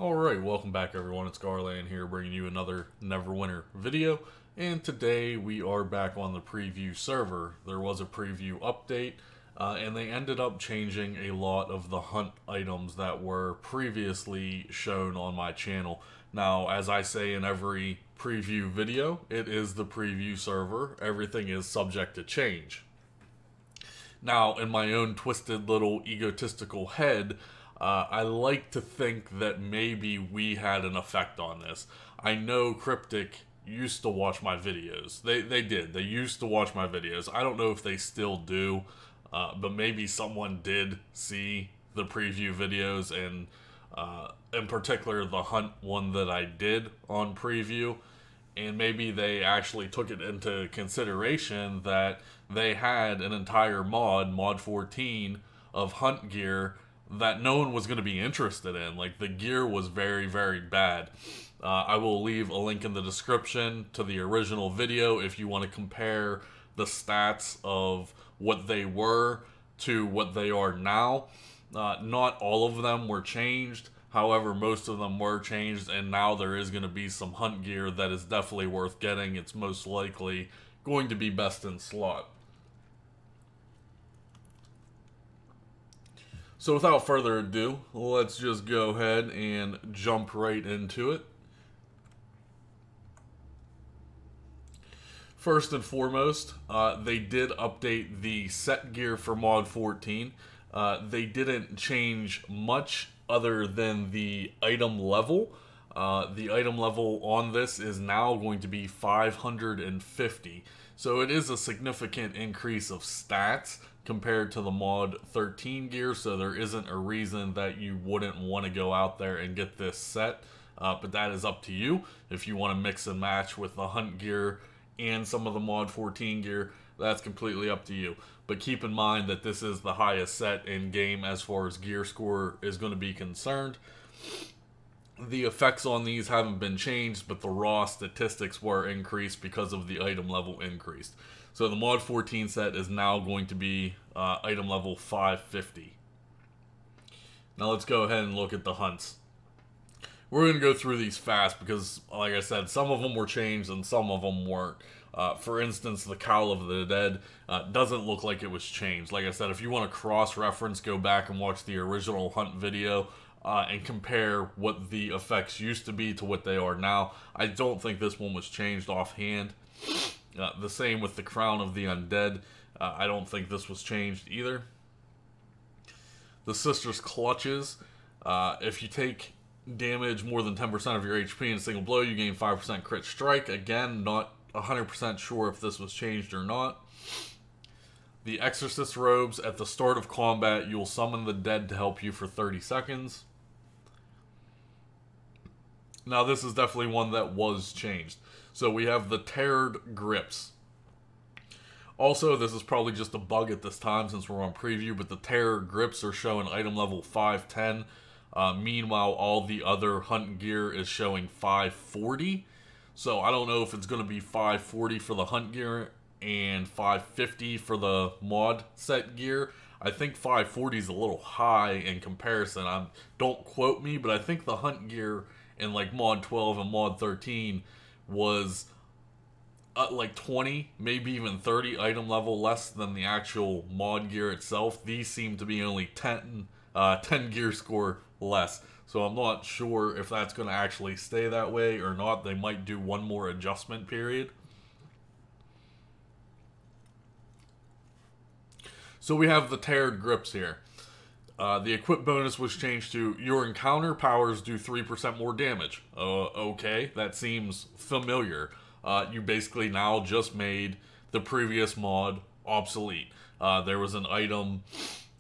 Alright, welcome back everyone, it's Garland here bringing you another Neverwinter video, and today we are back on the preview server. There was a preview update, and they ended up changing a lot of the hunt items that were previously shown on my channel. Now, as I say in every preview video, it is the preview server, everything is subject to change. Now, in my own twisted little egotistical head, I like to think that maybe we had an effect on this. I know Cryptic used to watch my videos. They did. They used to watch my videos. I don't know if they still do, but maybe someone did see the preview videos, and in particular the hunt one that I did on preview, and maybe they actually took it into consideration that they had an entire mod 14, of hunt gear that no one was going to be interested in. Like, the gear was very, very bad. I will leave a link in the description to the original video if you want to compare the stats of what they were to what they are now. Not all of them were changed. However, most of them were changed, and now there is going to be some hunt gear that is definitely worth getting. It's most likely going to be best in slot. So without further ado, let's just go ahead and jump right into it. First and foremost, they did update the set gear for mod 14. They didn't change much other than the item level. The item level on this is now going to be 550. So it is a significant increase of stats compared to the mod 13 gear, so there isn't a reason that you wouldn't want to go out there and get this set, but that is up to you. If you want to mix and match with the hunt gear and some of the mod 14 gear, that's completely up to you. But keep in mind that this is the highest set in game as far as gear score is going to be concerned. The effects on these haven't been changed, but the raw statistics were increased because of the item level increased. So the mod 14 set is now going to be item level 550. Now let's go ahead and look at the hunts. We're going to go through these fast because, like I said, some of them were changed and some of them weren't. For instance, the Cowl of the Dead doesn't look like it was changed. Like I said, if you want to cross-reference, go back and watch the original hunt video and compare what the effects used to be to what they are now. I don't think this one was changed offhand. The same with the Crown of the Undead. I don't think this was changed either. The Sister's Clutches. If you take damage more than 10% of your HP in a single blow, you gain 5% crit strike. Again, not 100% sure if this was changed or not. The Exorcist Robes. At the start of combat, you'll summon the dead to help you for 30 seconds. Now, this is definitely one that was changed. So we have the Teared Grips. Also, this is probably just a bug at this time since we're on preview, but the Teared Grips are showing item level 510. Meanwhile, all the other hunt gear is showing 540. So I don't know if it's going to be 540 for the hunt gear and 550 for the mod set gear. I think 540 is a little high in comparison. Don't quote me, but I think the hunt gear in like mod 12 and mod 13 was like 20, maybe even 30 item level less than the actual mod gear itself. These seem to be only 10 gear score less. So I'm not sure if that's going to actually stay that way or not. They might do one more adjustment period. So we have the Teared Grips here. The equip bonus was changed to your encounter powers do 3% more damage. Okay, that seems familiar. You basically now just made the previous mod obsolete. There was an item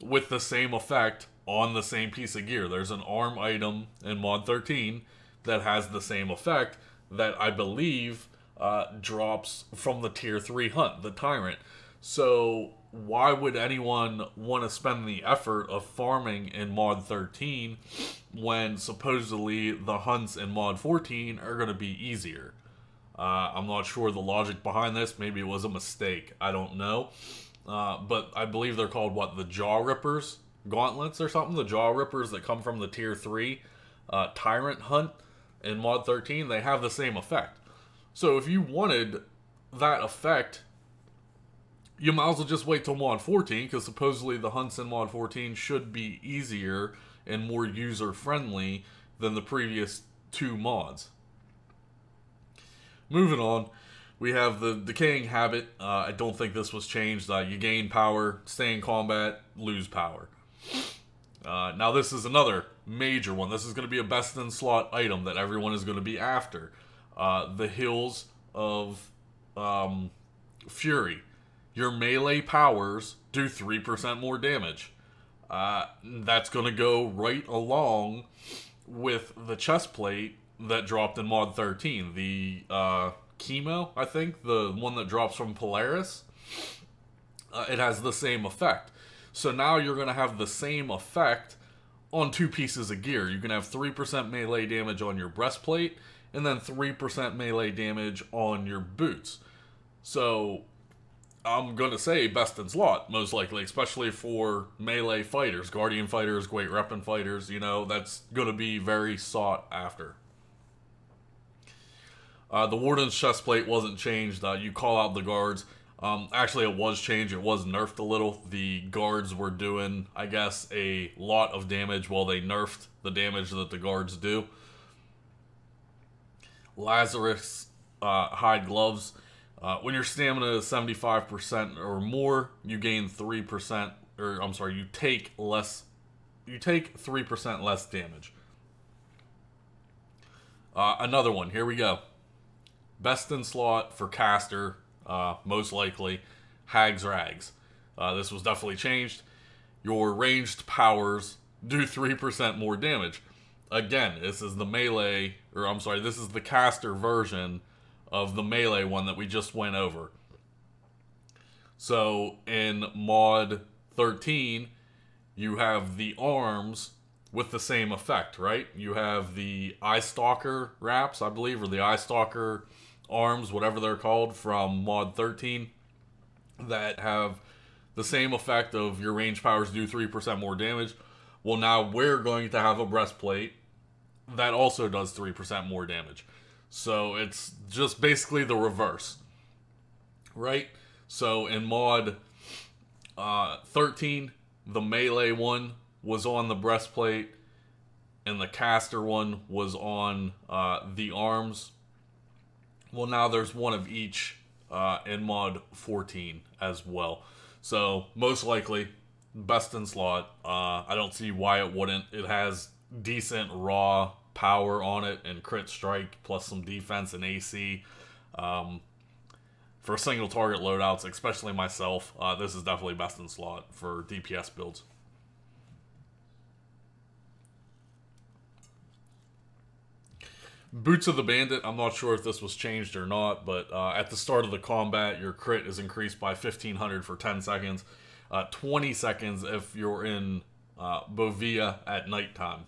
with the same effect on the same piece of gear. There's an arm item in mod 13 that has the same effect that I believe drops from the tier 3 hunt, the Tyrant. So why would anyone want to spend the effort of farming in mod 13 when supposedly the hunts in mod 14 are going to be easier? I'm not sure the logic behind this. Maybe it was a mistake. I don't know. But I believe they're called, what, the Rippers Gauntlets or something? The Rippers that come from the tier 3 Tyrant Hunt in Mod 13, they have the same effect. So if you wanted that effect, you might as well just wait till Mod 14, because supposedly the hunts in Mod 14 should be easier and more user-friendly than the previous 2 mods. Moving on, we have the Decaying Habit. I don't think this was changed. You gain power, stay in combat, lose power. Now this is another major one. This is going to be a best-in-slot item that everyone is going to be after. The Hills of Fury. Your melee powers do 3% more damage. That's going to go right along with the chest plate that dropped in Mod 13. The Chemo, I think, the one that drops from Polaris. It has the same effect. So now you're going to have the same effect on 2 pieces of gear. You can have 3% melee damage on your breastplate, and then 3% melee damage on your boots. So I'm going to say best in slot, most likely, especially for melee fighters, Guardian fighters, Great Weapon fighters, you know, that's going to be very sought after. The Warden's chestplate wasn't changed. You call out the guards. Actually, it was changed. It was nerfed a little. The guards were doing, I guess, a lot of damage while they nerfed the damage that the guards do. Lazarus hide gloves. When your stamina is 75% or more, you gain 3%, or I'm sorry, you take 3% less damage. Another one, here we go. Best in slot for caster, most likely, Hag's Rags. This was definitely changed. Your ranged powers do 3% more damage. Again, this is the melee, or I'm sorry, this is the caster version of the melee one that we just went over. So in Mod 13, you have the arms with the same effect, right? You have the Eye Stalker wraps, I believe, or the Eye Stalker arms, whatever they're called, from Mod 13, that have the same effect of your range powers do 3% more damage. Well, now we're going to have a breastplate that also does 3% more damage. So it's just basically the reverse, right? So in Mod 13, the melee one was on the breastplate, and the caster one was on the arms. Well, now there's one of each in Mod 14 as well. So most likely, best in slot. I don't see why it wouldn't. It has decent raw power on it and crit strike, plus some defense and AC. For single target loadouts, especially myself, this is definitely best in slot for DPS builds. Boots of the Bandit, I'm not sure if this was changed or not, but at the start of the combat, your crit is increased by 1500 for 10 seconds. 20 seconds if you're in Bovia at nighttime.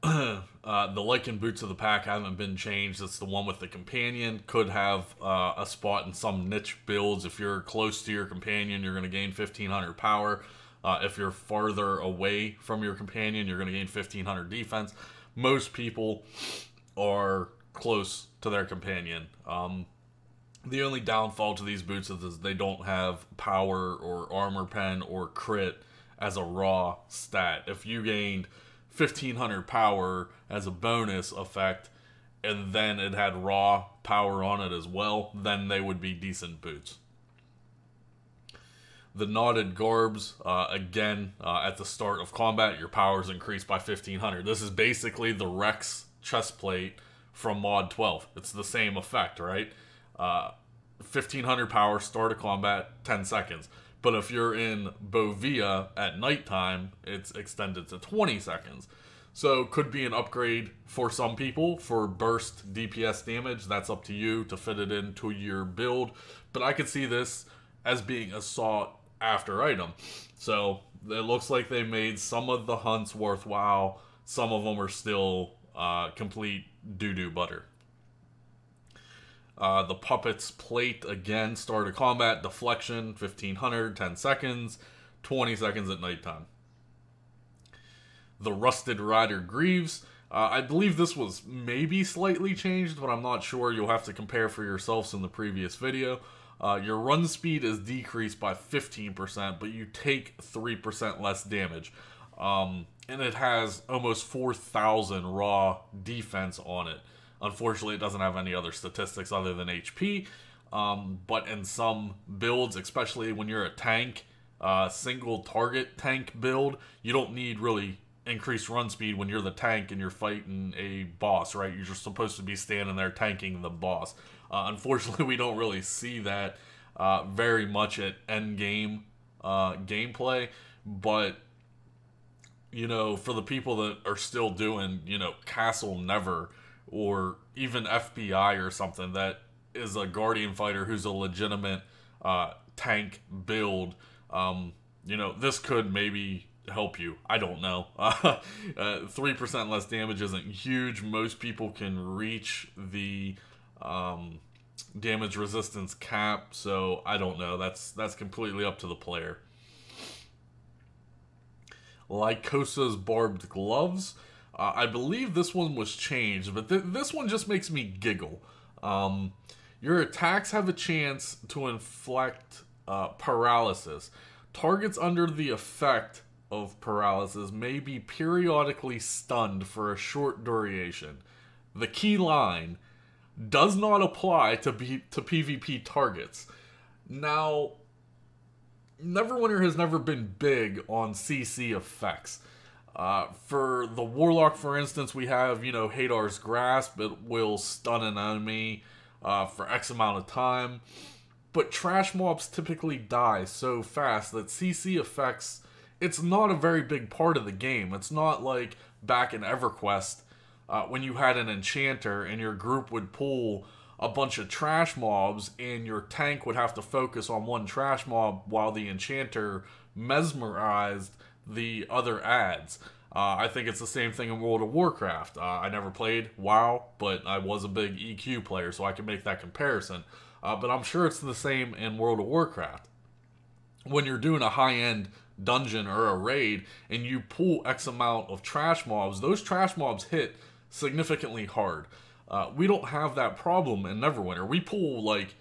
The Lycan Boots of the Pack haven't been changed. It's the one with the companion. Could have a spot in some niche builds. If you're close to your companion, you're going to gain 1500 power. If you're farther away from your companion, you're going to gain 1500 defense. Most people are close to their companion. The only downfall to these boots is they don't have power or armor pen or crit as a raw stat. If you gained 1500 power as a bonus effect, and then it had raw power on it as well, then they would be decent boots. The Knotted Garbs, again, at the start of combat, your power is increased by 1500. This is basically the Rex chestplate from Mod 12. It's the same effect, right? 1500 power, start of combat, 10 seconds. But if you're in Bovia at nighttime, it's extended to 20 seconds. So could be an upgrade for some people for burst DPS damage. That's up to you to fit it into your build. But I could see this as being a sought after item. So it looks like they made some of the hunts worthwhile. Some of them are still complete doo-doo butter. The Puppets plate, again, start of combat, deflection, 1500, 10 seconds, 20 seconds at nighttime. the Rusted Rider Greaves. I believe this was maybe slightly changed, but I'm not sure. You'll have to compare for yourselves in the previous video. Your run speed is decreased by 15%, but you take 3% less damage. And it has almost 4,000 raw defense on it. Unfortunately, it doesn't have any other statistics other than HP. But in some builds, especially when you're a tank, single target tank build, you don't need really increased run speed when you're the tank and you're fighting a boss, right? You're just supposed to be standing there tanking the boss. Unfortunately, we don't really see that very much at end game gameplay, but you know, for the people that are still doing, you know, Castle Never or even FBI or something that is a Guardian fighter who's a legitimate tank build, you know, this could maybe help you. I don't know. 3% less damage isn't huge. Most people can reach the damage resistance cap, so I don't know. That's completely up to the player. Lycosa's Barbed Gloves. I believe this one was changed, but this one just makes me giggle. Your attacks have a chance to inflict paralysis. Targets under the effect of paralysis may be periodically stunned for a short duration. The key line does not apply to PvP targets. Now, Neverwinter has never been big on CC effects. For the Warlock, for instance, we have, you know, Hadar's Grasp. It will stun an enemy for X amount of time. But trash mobs typically die so fast that CC effects, it's not a very big part of the game. It's not like back in EverQuest when you had an enchanter and your group would pull a bunch of trash mobs and your tank would have to focus on one trash mob while the enchanter mesmerized the other adds. I think it's the same thing in World of Warcraft. I never played WoW, but I was a big EQ player, so I can make that comparison. But I'm sure it's the same in World of Warcraft. When you're doing a high-end dungeon or a raid and you pull X amount of trash mobs, those trash mobs hit significantly hard. We don't have that problem in Neverwinter. We pull like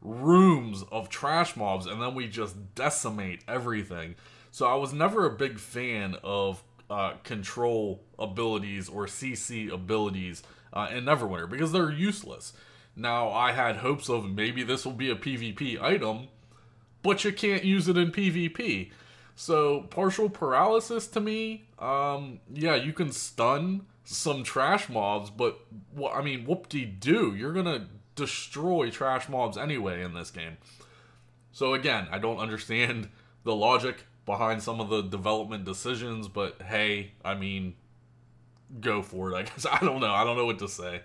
rooms of trash mobs and then we just decimate everything. So I was never a big fan of control abilities or CC abilities in Neverwinter because they're useless. Now, I had hopes of maybe this will be a PvP item, but you can't use it in PvP. So, partial paralysis to me, yeah, you can stun some trash mobs, but, I mean, whoop-de-doo, you're gonna destroy trash mobs anyway in this game. So, again, I don't understand the logic behind some of the development decisions, but hey, I mean, go for it, I guess. I don't know what to say.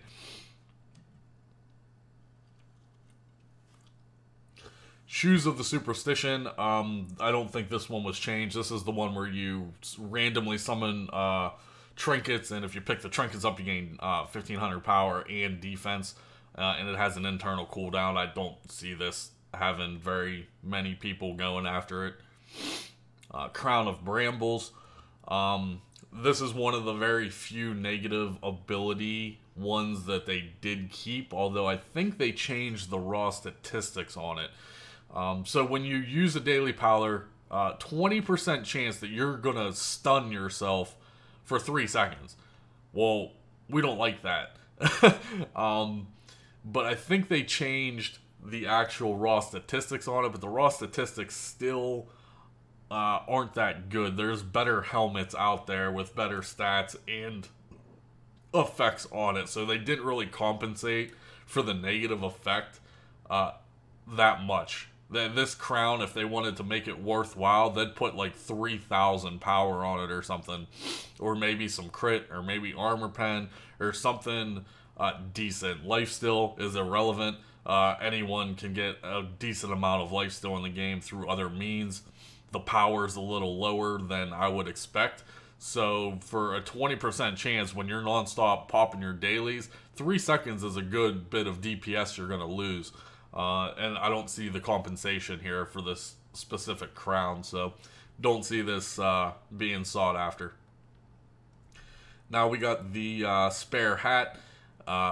Shoes of the Superstition. I don't think this one was changed. This is the one where you randomly summon trinkets, and if you pick the trinkets up, you gain 1,500 power and defense, and it has an internal cooldown. I don't see this having very many people going after it. Crown of Brambles. This is one of the very few negative ability ones that they did keep, although I think they changed the raw statistics on it. So when you use a Daily Powder, 20% chance that you're going to stun yourself for 3 seconds. Well, we don't like that. But I think they changed the actual raw statistics on it, but the raw statistics still aren't that good. There's better helmets out there with better stats and effects on it, so they didn't really compensate for the negative effect that much. This crown, if they wanted to make it worthwhile, they'd put like 3,000 power on it or something. Or maybe some crit, or maybe armor pen, or something decent. Lifesteal is irrelevant. Anyone can get a decent amount of lifesteal in the game through other means. The power is a little lower than I would expect. So for a 20% chance when you're non-stop popping your dailies, 3 seconds is a good bit of DPS you're going to lose. And I don't see the compensation here for this specific crown, so don't see this being sought after. Now we got the spare hat.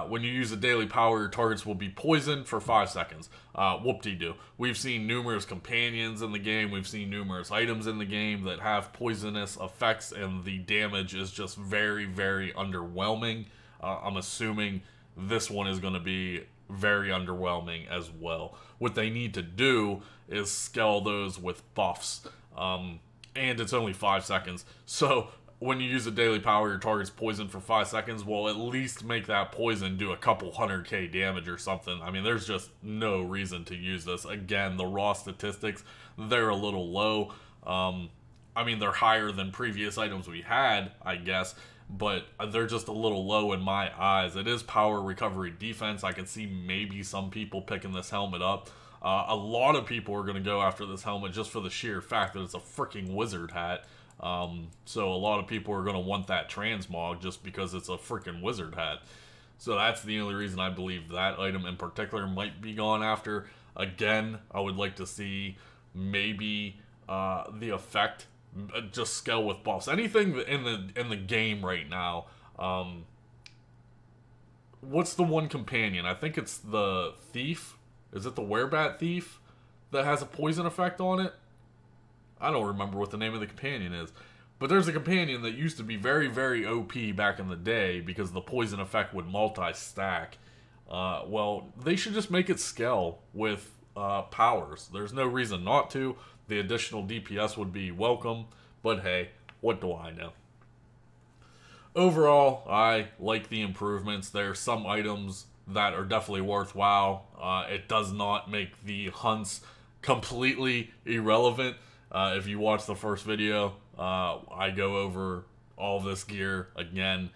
When you use a daily power, your targets will be poisoned for 5 seconds. Whoop-de-doo. We've seen numerous companions in the game. We've seen numerous items in the game that have poisonous effects, and the damage is just very, very underwhelming. I'm assuming this one is going to be very underwhelming as well. What they need to do is scale those with buffs. And it's only 5 seconds. So when you use a daily power, your target's poisoned for 5 seconds. Well, at least make that poison do a couple 100k damage or something. I mean, there's just no reason to use this. Again, the raw statistics, they're a little low. I mean, they're higher than previous items we had, I guess, but they're just a little low in my eyes. It is power, recovery, defense. I can see maybe some people picking this helmet up. A lot of people are going to go after this helmet just for the sheer fact that it's a freaking wizard hat. So a lot of people are going to want that transmog just because it's a freaking wizard hat. So that's the only reason I believe that item in particular might be gone after. Again, I would like to see maybe the effect just scale with buffs. Anything in the game right now. What's the one companion? I think it's the thief. Is it the werebat thief that has a poison effect on it? I don't remember what the name of the companion is. But there's a companion that used to be very, very OP back in the day because the poison effect would multi-stack. Well, they should just make it scale with powers. There's no reason not to. The additional DPS would be welcome. But hey, what do I know? Overall, I like the improvements. There are some items that are definitely worthwhile. It does not make the hunts completely irrelevant. If you watch the first video, I go over all this gear again,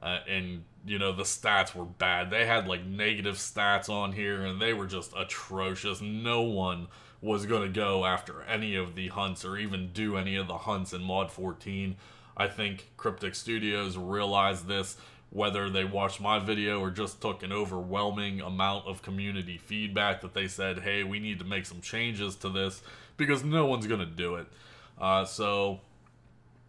and you know, the stats were bad. They had like negative stats on here, and they were just atrocious. No one was going to go after any of the hunts or even do any of the hunts in Mod 14. I think Cryptic Studios realized this, whether they watched my video or just took an overwhelming amount of community feedback that they said, hey, we need to make some changes to this because no one's going to do it. So,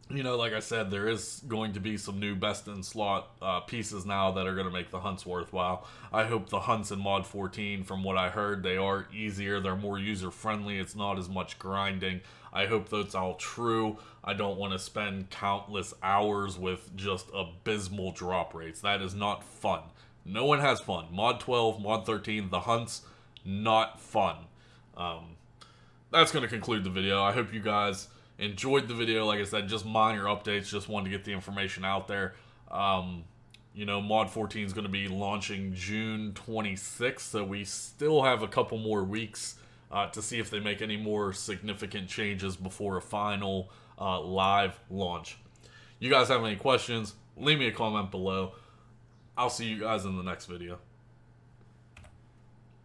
you know, like I said, there is going to be some new best-in-slot pieces now that are going to make the hunts worthwhile. I hope the hunts in Mod 14, from what I heard, they are easier. They're more user-friendly. It's not as much grinding. I hope that's all true. I don't want to spend countless hours with just abysmal drop rates. That is not fun. No one has fun. Mod 12, Mod 13, the hunts, not fun. That's going to conclude the video. I hope you guys enjoyed the video. Like I said, just minor updates. Just wanted to get the information out there. You know, Mod 14 is going to be launching June 26th, so we still have a couple more weeks to see if they make any more significant changes before a final live launch. You guys have any questions? Leave me a comment below. I'll see you guys in the next video.